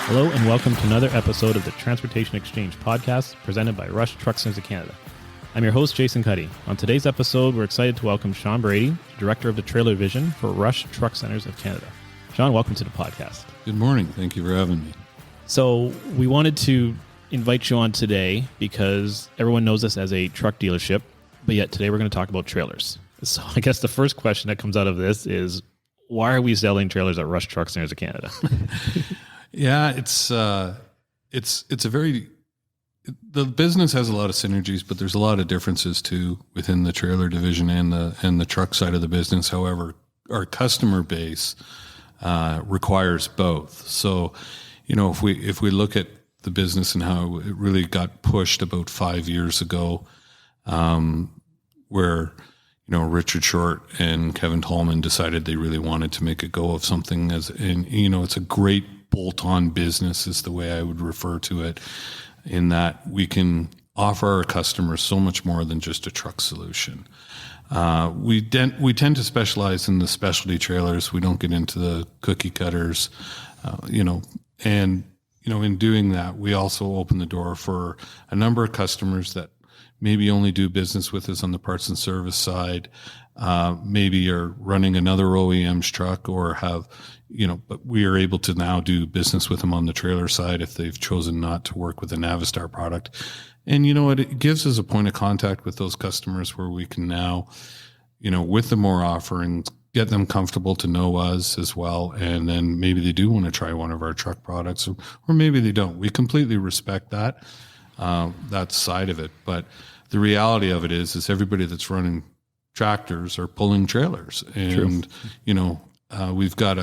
Hello and welcome to another episode of the Transportation Exchange podcast presented by Rush Truck Centers of Canada. I'm your host, Jason Cuddy. On today's episode, we're excited to welcome Sean Brady, Director of the Trailer Division for Rush Truck Centers of Canada. Sean, welcome to the podcast. Good morning. Thank you for having me. So we wanted to invite you on today because everyone knows us as a truck dealership, but yet today we're going to talk about trailers. So I guess the first question that comes out of this is, why are we selling trailers at Rush Truck Centers of Canada? Yeah, it's a very, the business has a lot of synergies, but there's a lot of differences too within the trailer division and the truck side of the business. However, our customer base requires both. So, if we look at the business and how it really got pushed about 5 years ago, where Richard Short and Kevin Tallman decided they really wanted to make a go of something it's a great bolt-on business is the way I would refer to it, in that we can offer our customers so much more than just a truck solution. We tend to specialize in the specialty trailers. We don't get into the cookie cutters, and in doing that, we also open the door for a number of customers that maybe only do business with us on the parts and service side, maybe are running another OEM's truck or have, but we are able to now do business with them on the trailer side if they've chosen not to work with a Navistar product. And it gives us a point of contact with those customers where we can now, with the more offerings, get them comfortable to know us as well. And then maybe they do want to try one of our truck products or maybe they don't. We completely respect that side of it. But the reality of it is everybody that's running tractors are pulling trailers. And, we've got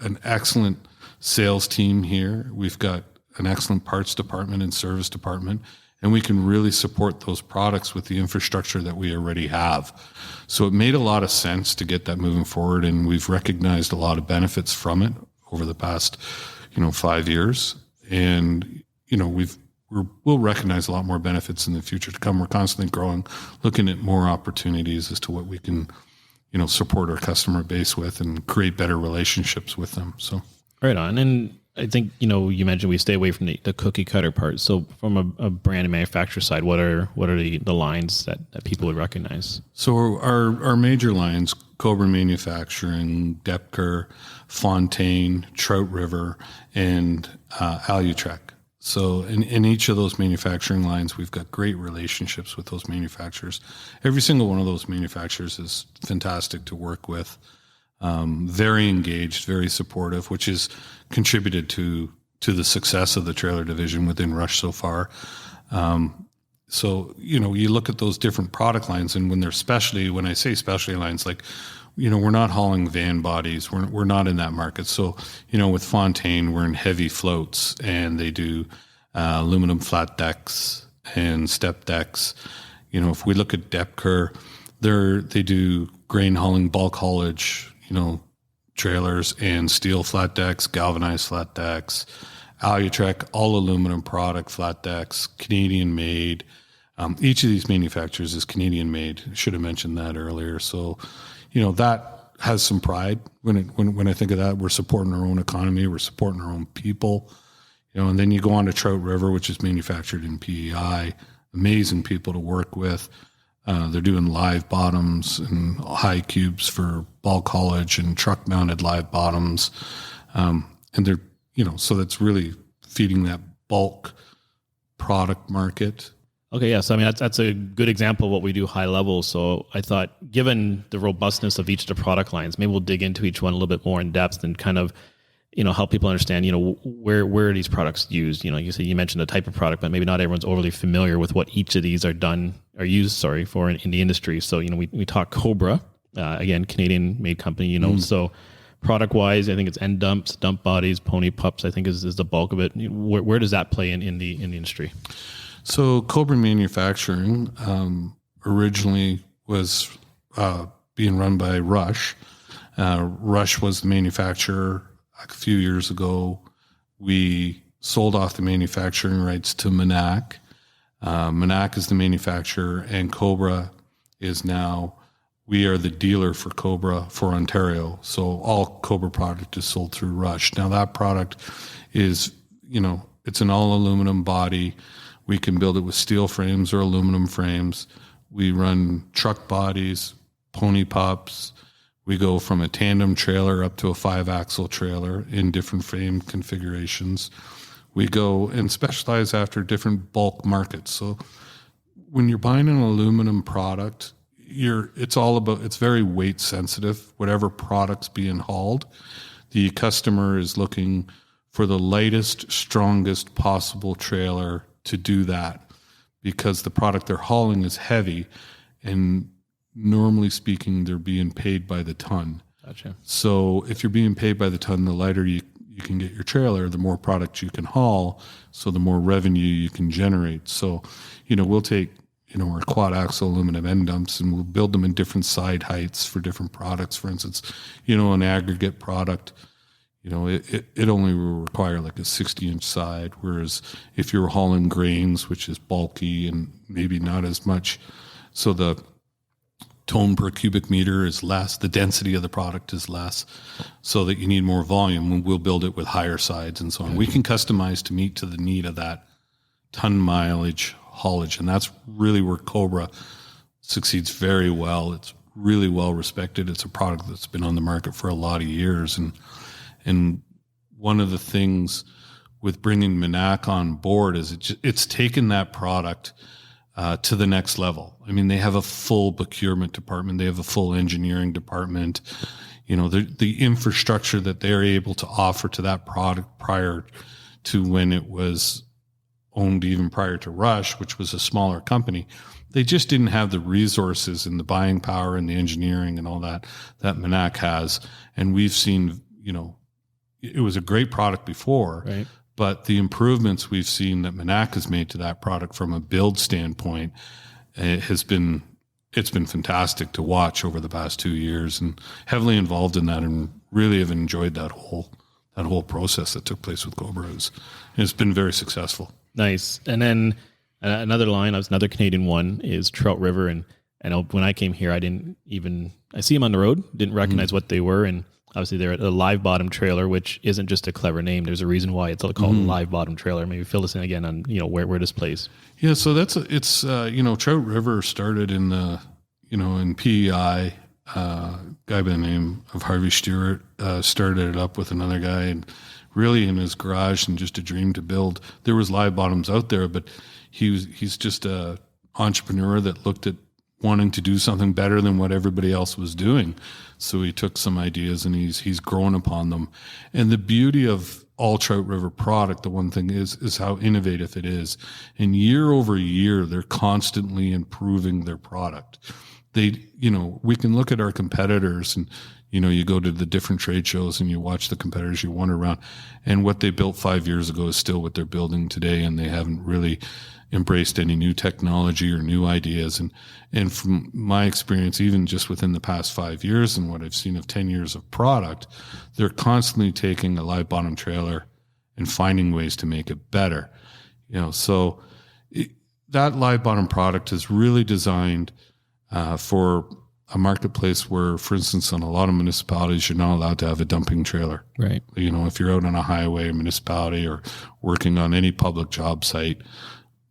an excellent sales team here. We've got an excellent parts department and service department, and we can really support those products with the infrastructure that we already have. So it made a lot of sense to get that moving forward, and we've recognized a lot of benefits from it over the past, 5 years. And, we'll recognize a lot more benefits in the future to come. We're constantly growing, looking at more opportunities as to what we can, support our customer base with and create better relationships with them. So right on. And I think, you mentioned we stay away from the cookie cutter part. So from a brand and manufacturer side, what are the lines that people would recognize? So our major lines, Cobra Manufacturing, Depker, Fontaine, Trout River, and Alutrek. So in each of those manufacturing lines, we've got great relationships with those manufacturers. Every single one of those manufacturers is fantastic to work with, very engaged, very supportive, which has contributed to the success of the trailer division within Rush so far. So, you look at those different product lines, and when I say specialty lines, like, we're not hauling van bodies. We're not in that market. So, with Fontaine, we're in heavy floats, and they do aluminum flat decks and step decks. If we look at Depker, they do grain hauling, bulk haulage, trailers and steel flat decks, galvanized flat decks. Alutrek, all aluminum product flat decks, Canadian made. Each of these manufacturers is Canadian made. Should have mentioned that earlier. So, that has some pride when I think of that. We're supporting our own economy. We're supporting our own people, and then you go on to Trout River, which is manufactured in PEI. Amazing people to work with. They're doing live bottoms and high cubes for bulk haulage and truck mounted live bottoms. And they're, so that's really feeding that bulk product market. Okay, yeah. So that's a good example of what we do high level. So I thought, given the robustness of each of the product lines, maybe we'll dig into each one a little bit more in depth and kind of, help people understand, where are these products used? You mentioned the type of product, but maybe not everyone's overly familiar with what each of these are used for in the industry. So, we talk Cobra, again, Canadian made company, so product wise, I think it's end dumps, dump bodies, pony pups, I think is the bulk of it. Where does that play in the industry? So Cobra Manufacturing originally was being run by Rush. Rush was the manufacturer. A few years ago, we sold off the manufacturing rights to Manac. Manac is the manufacturer, and Cobra is now, we are the dealer for Cobra for Ontario. So all Cobra product is sold through Rush. Now that product is it's an all aluminum body. We can build it with steel frames or aluminum frames. We run truck bodies, pony pups. We go from a tandem trailer up to a 5-axle trailer in different frame configurations. We go and specialize after different bulk markets. So when you're buying an aluminum product, it's very weight sensitive. Whatever product's being hauled, the customer is looking for the lightest, strongest possible trailer to do that, because the product they're hauling is heavy, and normally speaking, they're being paid by the ton. Gotcha. So if you're being paid by the ton, the lighter you can get your trailer, the more product you can haul, so the more revenue you can generate. So, we'll take, our quad axle aluminum end dumps, and we'll build them in different side heights for different products. For instance, an aggregate product, it only will require like a 60-inch side, whereas if you're hauling grains, which is bulky and maybe not as much, so the tone per cubic meter is less, the density of the product is less, so that you need more volume. We'll build it with higher sides and so on. We can customize to meet to the need of that ton mileage haulage, and that's really where Cobra succeeds very well. It's really well respected. It's a product that's been on the market for a lot of years, and one of the things with bringing Minac on board is it's taken that product to the next level. I mean, they have a full procurement department. They have a full engineering department. The infrastructure that they're able to offer to that product prior to when it was owned, even prior to Rush, which was a smaller company, they just didn't have the resources and the buying power and the engineering and all that Minac has. And we've seen, it was a great product before, right, but the improvements we've seen that Minac has made to that product from a build standpoint, it's been fantastic to watch over the past 2 years, and heavily involved in that, and really have enjoyed that whole process that took place with Cobra. It's been very successful. Nice. And then another line, another Canadian one, is Trout River. And when I came here, I see them on the road, didn't recognize what they were. And obviously they're a live bottom trailer, which isn't just a clever name. There's a reason why it's called a live bottom trailer. Maybe fill us in again on, where this plays. Yeah. So Trout River started in PEI. Guy by the name of Harvey Stewart started it up with another guy, and really in his garage, and just a dream to build. There was live bottoms out there, but he's just a entrepreneur that looked at wanting to do something better than what everybody else was doing. So he took some ideas and he's grown upon them. And the beauty of all Trout River product, the one thing is how innovative it is. And year over year, they're constantly improving their product. We can look at our competitors, and, you go to the different trade shows and you watch the competitors, you wander around, and what they built 5 years ago is still what they're building today. And they haven't really embraced any new technology or new ideas. And from my experience, even just within the past 5 years and what I've seen of 10 years of product, they're constantly taking a live bottom trailer and finding ways to make it better. That live bottom product is really designed for a marketplace where, for instance, on a lot of municipalities, you're not allowed to have a dumping trailer. Right. If you're out on a highway or municipality or working on any public job site,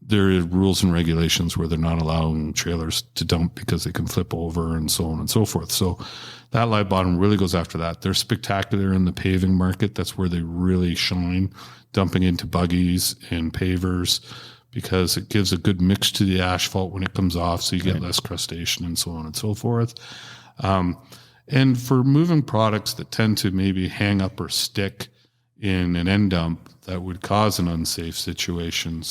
there are rules and regulations where they're not allowing trailers to dump because they can flip over and so on and so forth. So that live bottom really goes after that. They're spectacular in the paving market. That's where they really shine, dumping into buggies and pavers, because it gives a good mix to the asphalt when it comes off, so you get less crustation and so on and so forth. And for moving products that tend to maybe hang up or stick in an end dump, that would cause an unsafe situation.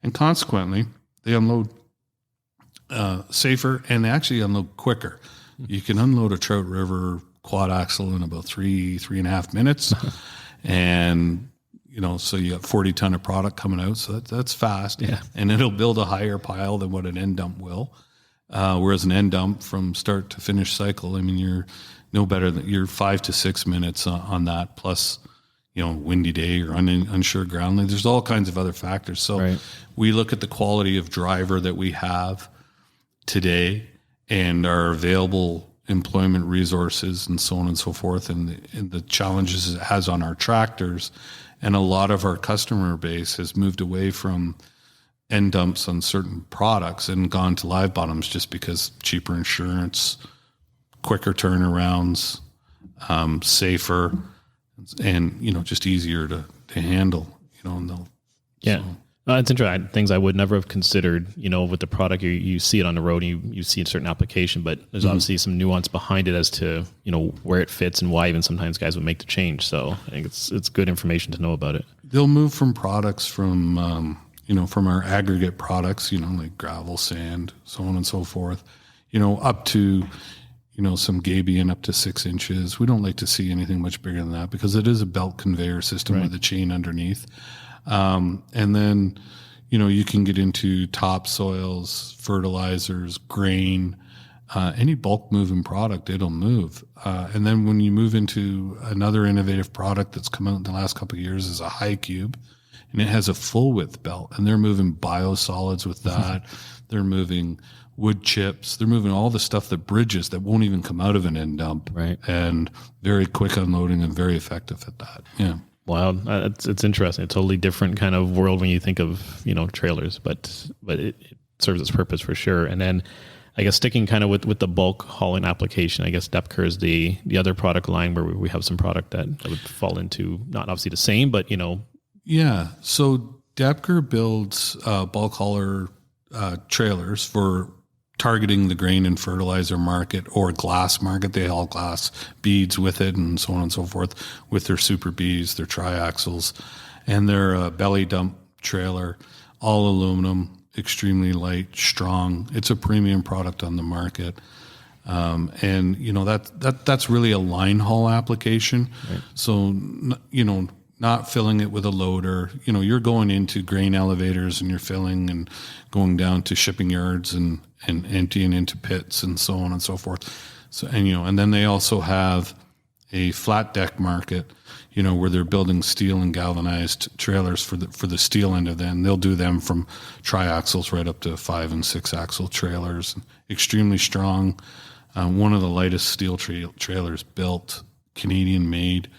And consequently, they unload safer, and they actually unload quicker. You can unload a Trout River quad axle in about 3.5 minutes. And, so you got 40 ton of product coming out. So that's fast. Yeah. And it'll build a higher pile than what an end dump will. Whereas an end dump from start to finish cycle, you're no better than, you're 5 to 6 minutes on that, plus, windy day or unsure ground. There's all kinds of other factors. So we look at the quality of driver that we have today and our available employment resources and so on and so forth, and the challenges it has on our tractors. And a lot of our customer base has moved away from end dumps on certain products and gone to live bottoms just because cheaper insurance, quicker turnarounds, safer, and, just easier to handle, and they'll, yeah. So. It's interesting. Things I would never have considered, with the product, you see it on the road and you see a certain application, but there's obviously some nuance behind it as to, where it fits and why even sometimes guys would make the change. So I think it's good information to know about it. They'll move from products from, from our aggregate products, like gravel, sand, so on and so forth, up to, some gabion up to 6 inches. We don't like to see anything much bigger than that because it is a belt conveyor system with a chain underneath. And then, you can get into topsoils, fertilizers, grain, any bulk moving product, it'll move. And then when you move into another innovative product that's come out in the last couple of years is a high cube, and it has a full width belt, and they're moving biosolids with that. They're moving wood chips. They're moving all the stuff that bridges that won't even come out of an end dump. Right. And very quick unloading and very effective at that. Yeah. Wow, it's interesting. A totally different kind of world when you think of trailers, but it serves its purpose for sure. And then I guess sticking kind of with the bulk hauling application, I guess Depker is the other product line where we have some product that would fall into not obviously the same, but Yeah. So Depker builds bulk hauler trailers for targeting the grain and fertilizer market or glass market. They haul glass beads with it and so on and so forth with their Super Bs, their triaxles, and their belly dump trailer, all aluminum, extremely light, strong. It's a premium product on the market. And that's really a line haul application. Right. So, not filling it with a loader, you're going into grain elevators and you're filling and going down to shipping yards and emptying into pits and so on and so forth. So, and then they also have a flat deck market, where they're building steel and galvanized trailers for the steel end of them. They'll do them from triaxles right up to 5 and 6 axle trailers, extremely strong. One of the lightest steel trailers built, Canadian made.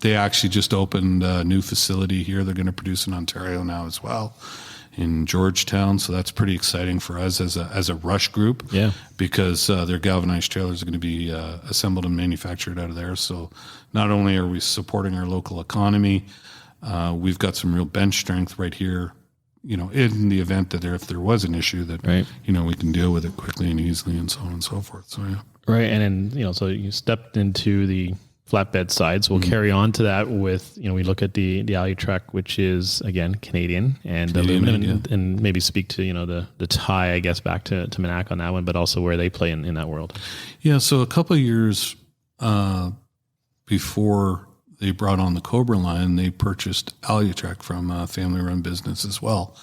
They actually just opened a new facility here. They're going to produce in Ontario now as well, in Georgetown. So that's pretty exciting for us as a Rush group. Yeah. Because their galvanized trailers are going to be assembled and manufactured out of there. So not only are we supporting our local economy, we've got some real bench strength right here. In the event that if there was an issue that we can deal with it quickly and easily and so on and so forth. So yeah. Right, and then so you stepped into the flatbed side. So we'll carry on to that with, we look at the Alutrac, which is again Canadian and aluminum, and maybe speak to, the tie, I guess, back to Manac on that one, but also where they play in that world. Yeah. So a couple of years before they brought on the Cobra line, they purchased Alutrac from a family run business as well.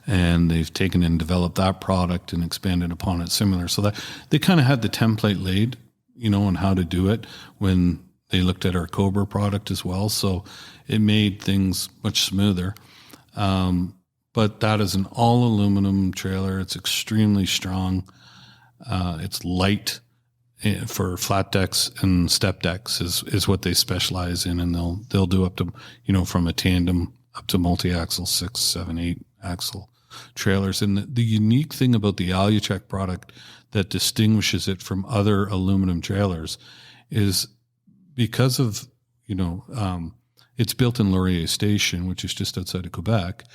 And they've taken and developed that product and expanded upon it similar. So that they kind of had the template laid, on how to do it when they looked at our Cobra product as well, so it made things much smoother. But that is an all aluminum trailer. It's extremely strong. It's light for flat decks and step decks is what they specialize in, and they'll do up to from a tandem up to multi-axle 6, 7, 8 axle trailers. And the unique thing about the Alutrac product that distinguishes it from other aluminum trailers is because of, it's built in Laurier Station, which is just outside of Quebec.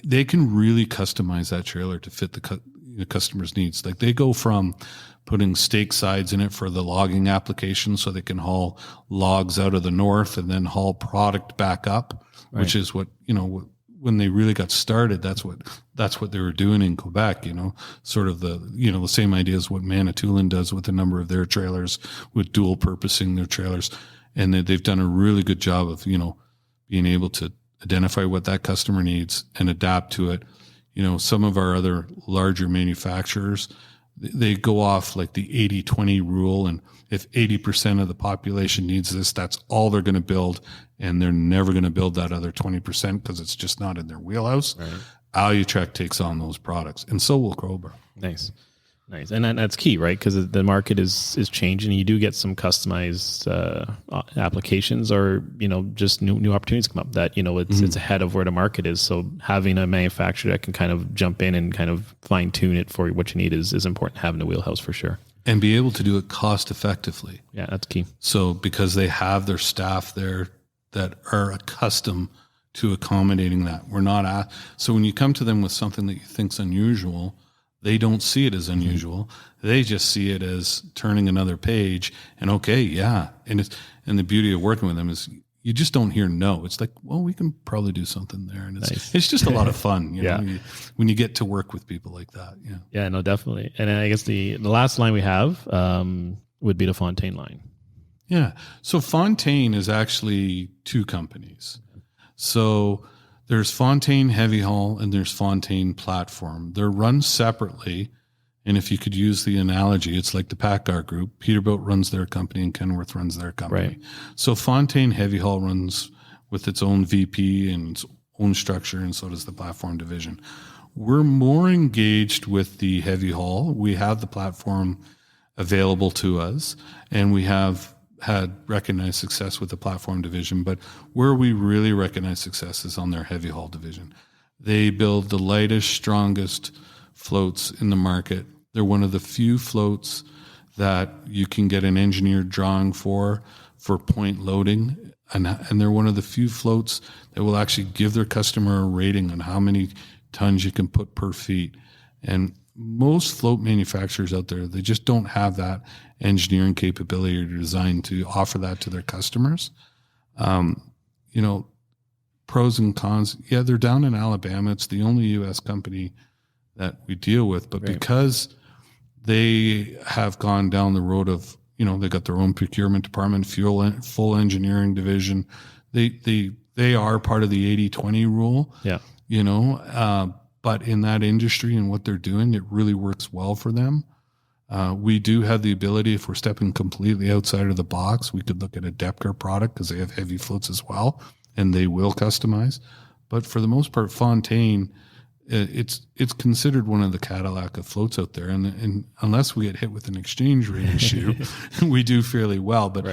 They can really customize that trailer to fit the customer's needs. Like they go from putting stake sides in it for the logging application so they can haul logs out of the north and then haul product back up, which is what, when they really got started, that's what they were doing in Quebec, sort of the same idea as what Manitoulin does with a number of their trailers, with dual purposing their trailers. And they've done a really good job of, being able to identify what that customer needs and adapt to it. Some of our other larger manufacturers, they go off like the 80-20 rule. And if 80% of the population needs this, that's all they're going to build. And they're never going to build that other 20% because it's just not in their wheelhouse. Right. Alutrac takes on those products, and so will Cobra. Nice. Nice. And that's key, right? Because the market is changing. You do get some customized applications, or just new opportunities come up that it's ahead of where the market is. So having a manufacturer that can kind of jump in and kind of fine tune it for what you need is important. Having a wheelhouse for sure, and be able to do it cost effectively. Yeah, that's key. So because they have their staff there that are accustomed to accommodating that, so when you come to them with something that you think's unusual, they don't see it as unusual. They just see it as turning another page and okay, yeah. And the beauty of working with them is you just don't hear no. It's like, well, we can probably do something there. And it's just a lot of fun, you know, when you get to work with people like that. Yeah. Yeah, no, definitely. And I guess the last line we have would be the Fontaine line. Yeah. So Fontaine is actually two companies. So there's Fontaine Heavy Haul and there's Fontaine Platform. They're run separately. And if you could use the analogy, it's like the PACCAR Group. Peterbilt runs their company and Kenworth runs their company. Right. So Fontaine Heavy Haul runs with its own VP and its own structure, and so does the Platform division. We're more engaged with the Heavy Haul. We have the platform available to us, and we have had recognized success with the Platform division, but where we really recognize success is on their Heavy Haul division. They build the lightest, strongest floats in the market. They're one of the few floats that you can get an engineered drawing for point loading, and they're one of the few floats that will actually give their customer a rating on how many tons you can put per feet. And most float manufacturers out there, they just don't have that engineering capability or design to offer that to their customers. Pros and cons. Yeah, they're down in Alabama. It's the only U.S. company that we deal with, but because they have gone down the road of, they got their own procurement department, full engineering division. They are part of the 80-20 rule. Yeah. But in that industry and what they're doing, it really works well for them. We do have the ability, if we're stepping completely outside of the box, we could look at a Depker product because they have heavy floats as well, and they will customize. But for the most part, Fontaine, it's considered one of the Cadillac of floats out there. And unless we get hit with an exchange rate issue, we do fairly well. But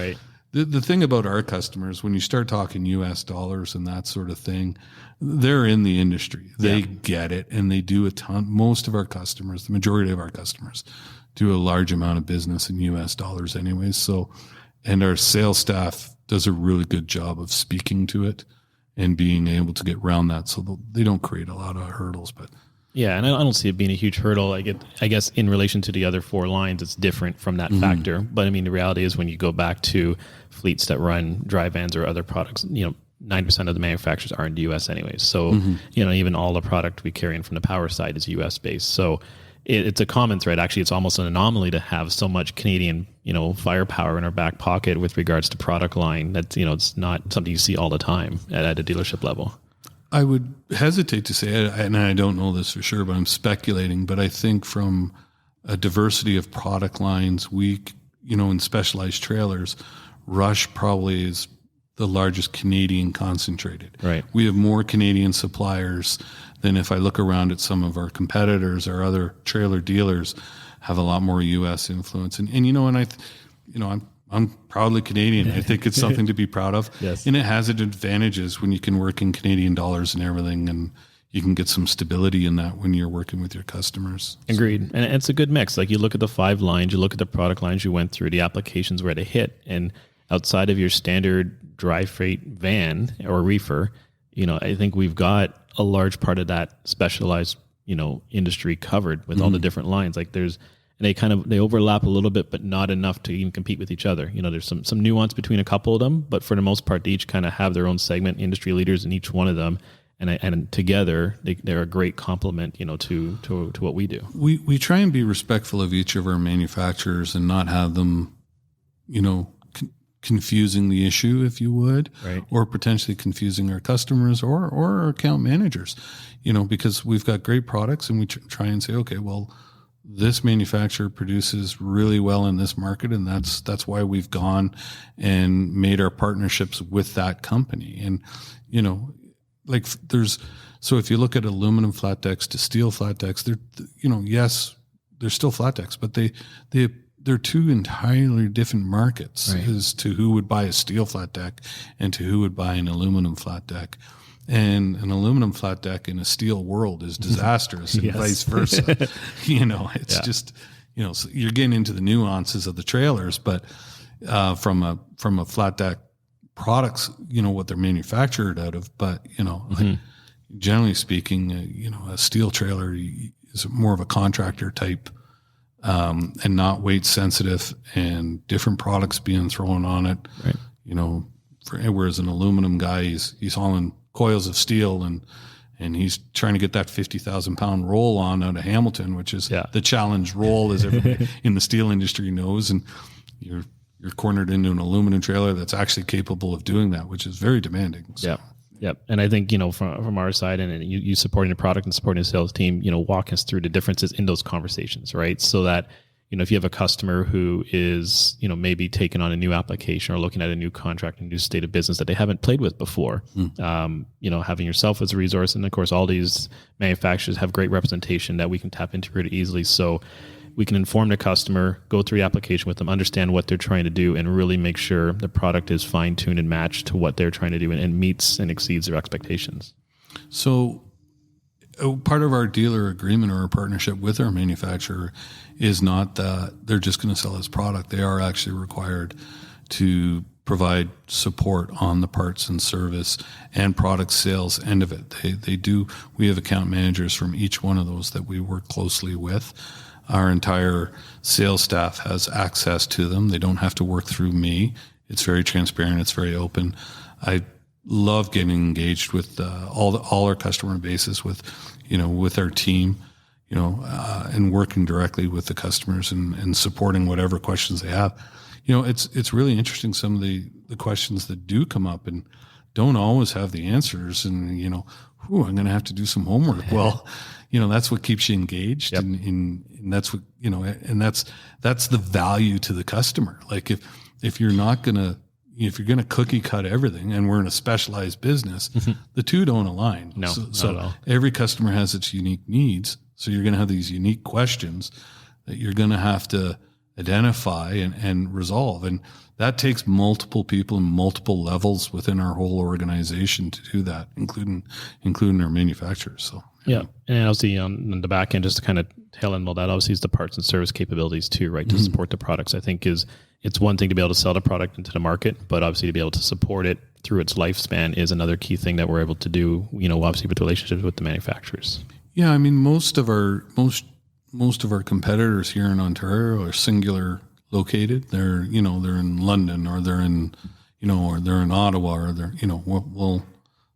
the thing about our customers, when you start talking US dollars and that sort of thing, they're in the industry. They get it, and they do a ton. Most of our customers, the majority of our customers, do a large amount of business in US dollars anyways. So, and our sales staff does a really good job of speaking to it and being able to get around that. So they don't create a lot of hurdles, but. Yeah, and I don't see it being a huge hurdle. I guess in relation to the other four lines, it's different from that factor. But I mean, the reality is when you go back to fleets that run dry vans or other products, 9% of the manufacturers are in the U.S. anyways. So, even all the product we carry in from the power side is U.S. based. So it's a common thread. Actually, it's almost an anomaly to have so much Canadian, firepower in our back pocket with regards to product line. That's, it's not something you see all the time at a dealership level. I would hesitate to say, and I don't know this for sure, but I'm speculating, but I think from a diversity of product lines, in specialized trailers, Rush probably is the largest Canadian concentrated. Right. We have more Canadian suppliers than if I look around at some of our competitors or other trailer dealers have a lot more U.S. influence. I'm proudly Canadian. I think it's something to be proud of. Yes. And it has its advantages when you can work in Canadian dollars and everything, and you can get some stability in that when you're working with your customers. Agreed. And it's a good mix. Like you look at the 5 lines, you look at the product lines you went through, the applications where they hit, and outside of your standard dry freight van or reefer, I think we've got a large part of that specialized, industry covered with all the different lines. Like they overlap a little bit, but not enough to even compete with each other. There's some nuance between a couple of them, but for the most part, they each kind of have their own segment, industry leaders in each one of them. And together, they're a great complement, to what we do. We try and be respectful of each of our manufacturers and not have them, confusing the issue, if you would, right, or potentially confusing our customers or our account managers, because we've got great products and we try and say, okay, well, this manufacturer produces really well in this market, and that's why we've gone and made our partnerships with that company. And so if you look at aluminum flat decks to steel flat decks, yes, they're still flat decks, but they're two entirely different markets as to who would buy a steel flat deck and to who would buy an aluminum flat deck. And an aluminum flat deck in a steel world is disastrous and vice versa. It's just, so you're getting into the nuances of the trailers, but from a flat deck products, what they're manufactured out of. But, like, generally speaking, a steel trailer is more of a contractor type and not weight sensitive, and different products being thrown on it. Right. Whereas an aluminum guy, he's hauling coils of steel and he's trying to get that 50,000 pound roll on out of Hamilton, which is the challenge roll, as everybody in the steel industry knows. And you're cornered into an aluminum trailer that's actually capable of doing that, which is very demanding. So. Yep. And I think, from our side, and you supporting the product and supporting the sales team, walk us through the differences in those conversations, right? So that, if you have a customer who is, maybe taking on a new application or looking at a new contract, a new state of business that they haven't played with before, having yourself as a resource. And of course, all these manufacturers have great representation that we can tap into pretty easily. So we can inform the customer, go through the application with them, understand what they're trying to do, and really make sure the product is fine-tuned and matched to what they're trying to do and meets and exceeds their expectations. So part of our dealer agreement or our partnership with our manufacturer is not that they're just going to sell us product. They are actually required to provide support on the parts and service and product sales end of it. They do. We have account managers from each one of those that we work closely with. Our entire sales staff has access to them. They don't have to work through me. It's very transparent. It's very open. I love getting engaged with all our customer bases, with our team, and working directly with the customers and supporting whatever questions they have. It's really interesting, some of the questions that do come up and don't always have the answers, and I'm going to have to do some homework. Well, that's what keeps you engaged. Yep. And that's what, and that's the value to the customer. Like if you're going to cookie cut everything, and we're in a specialized business, the two don't align. No, so not at all. Every customer has its unique needs. So you're going to have these unique questions that you're going to have to identify and resolve. And that takes multiple people and multiple levels within our whole organization to do that, including our manufacturers. So. Yeah. And obviously on the back end, just to kind of tail end all that, obviously is the parts and service capabilities too, right? To support the products. I think it's one thing to be able to sell the product into the market, but obviously to be able to support it through its lifespan is another key thing that we're able to do, obviously with relationships with the manufacturers. Yeah. I mean, most of our competitors here in Ontario are singular located. They're in London, or they're in, or they're in Ottawa, or they're, well,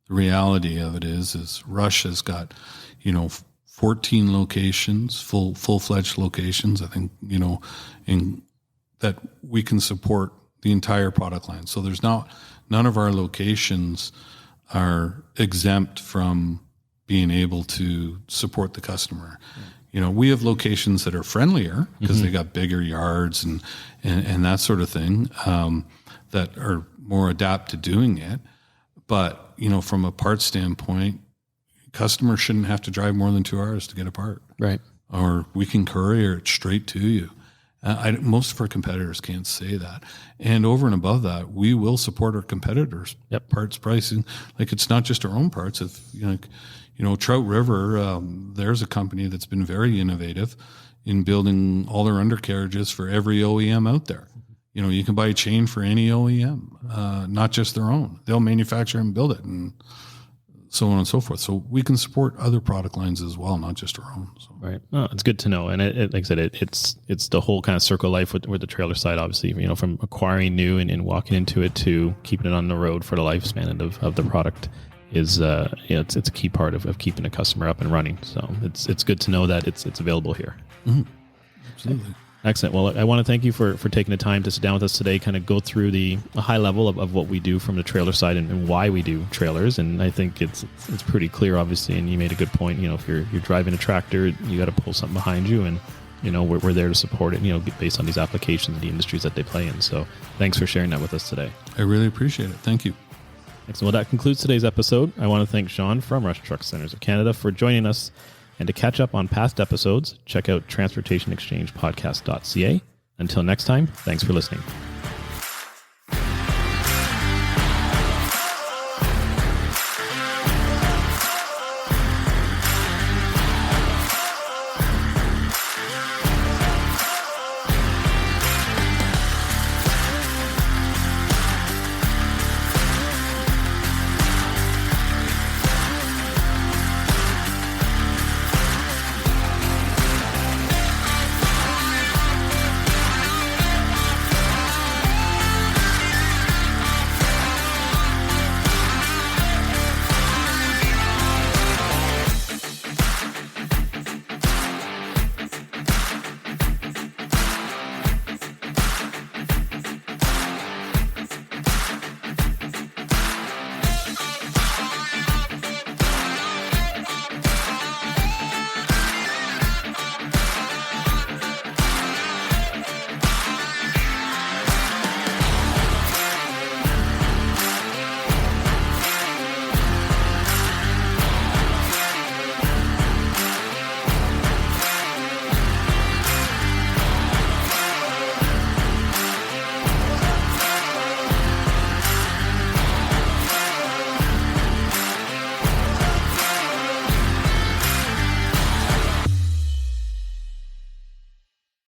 the reality of it is Rush has got, 14 locations, full-fledged locations, I think, in that we can support the entire product line. So there's none of our locations are exempt from being able to support the customer. We have locations that are friendlier because they got bigger yards and that sort of thing, that are more adapt to doing it. But, from a parts standpoint, customers shouldn't have to drive more than 2 hours to get a part. Right. Or we can courier it straight to you. Most of our competitors can't say that. And over and above that, we will support our competitors' parts pricing. Like, it's not just our own parts. If, Trout River, there's a company that's been very innovative in building all their undercarriages for every OEM out there. You can buy a chain for any OEM, not just their own. They'll manufacture and build it, and so on and so forth. So we can support other product lines as well, not just our own. So. Right. Oh, it's good to know. And it, like I said, it's the whole kind of circle of life with the trailer side, obviously, from acquiring new and walking into it to keeping it on the road for the lifespan of the product is, it's a key part of keeping the customer up and running. So it's good to know that it's available here. Mm-hmm. Absolutely. Excellent. Well, I want to thank you for taking the time to sit down with us today, kind of go through a high level of what we do from the trailer side and why we do trailers. And I think it's pretty clear, obviously, and you made a good point. If you're driving a tractor, you got to pull something behind you, and we're there to support it, based on these applications and the industries that they play in. So thanks for sharing that with us today. I really appreciate it. Thank you. Excellent. Well, that concludes today's episode. I want to thank Sean from Rush Truck Centers of Canada for joining us And to catch up on past episodes, check out transportationexchangepodcast.ca. Until next time, thanks for listening.